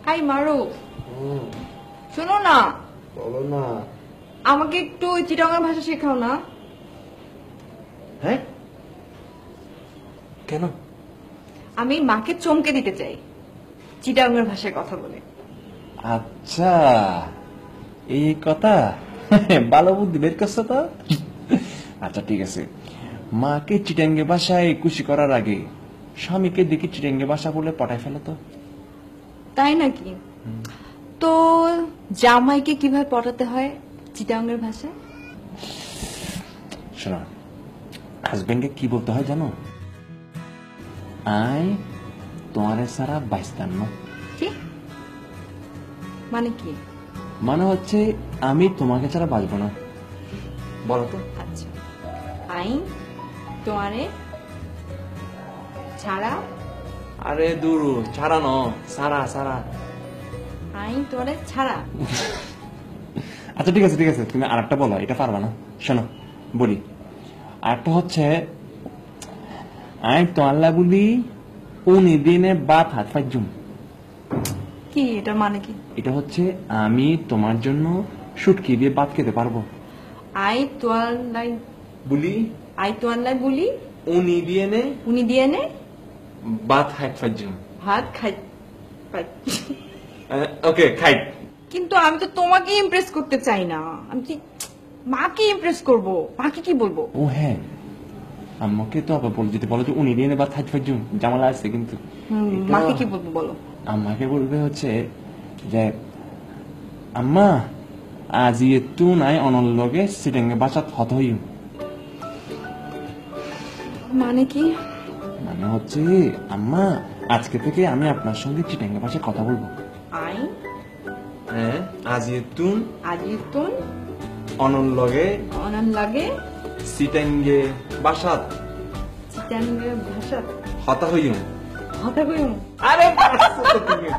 High মারু, শোনো না, বলো না। আমাকে একটু চিটাগাং ভাষা শেখাও না। হ্যাঁ, কেন? আমি মাকে চমকে দিতে চাই চিটাগাং ভাষায় কথা বলে। আচ্ছা, এই কথা। ভালো বুদ্ধি বের করছো তো। আচ্ছা ঠিক আছে, মাকে চিটাঙ্গে ভাষায় খুশি করার আগে স্বামীকে দেখি চিটাঙ্গে ভাষা বলে পটায় ফেলে তো। তাই নাকি? তো জামাইকে কিভাবে পটাতে হয় চিটাগাং ভাষায়? শোনো, হাজবেন্ডকে কি বলতে হয় জানো? আই তোমারে সারা বাইস্তান না। কি মানে কি? মানে হচ্ছে আমি তোমাকে ছাড়া বাঁচবো না। বলো তো। আচ্ছা, আইন তোমারে ছাড়া, আরে দূর, ছাড়া ন, সারা সারা। আইন তোমারে ছাড়া। আচ্ছা ঠিক আছে ঠিক আছে, তুমি আরেকটা বলো, এটা পারবা না। শোনো বলি, আরেকটা হচ্ছে আই তো আল্লাহ বলি উনি দিনে বাত হাত ফাইজুম। কি এটার মানে কি? এটা হচ্ছে আমি তোমার জন্য শুটকি দিয়ে ভাত খেতে পারবো। আই তোয়াল্লাই বলি আই তোয়াল্লাই বলি উনি দিয়ে নে উনি দিয়ে নে ভাত হাত ফাইজুম। ভাত খাই পাই। ওকে খাই। কিন্তু আমি তো তোমাকে ইমপ্রেস করতে চাই না, আমি কি মাকে ইমপ্রেস করব? মাকে কি বলবো? ও হ্যাঁ, আম্মাকে তো আবার বলে দিতে বলো যে উনি দিয়ে নে ভাত হাত ফাইজুম, জামালা আছে কিন্তু। এটা- মাকে কি বলবো বলো? আম্মাকে বলবে হচ্ছে যে আম্মা আজি একটু নাই অনল লগে সিটেঙ্গে বাসাত হত হইম। মানে কি? মানে হচ্ছে আম্মা আজকে থেকে আমি আপনার সঙ্গে চিটাঙ্গে ভাষায় কথা বলবো। আই হ্যাঁ, আজি একটু আজি তুন অনল লগে অনান লাগে সিটেঙ্গে বাসাত চিটাঙ্গের ভাষা হতা হইম। হতা কইম। আরে পারছো তো তুমি।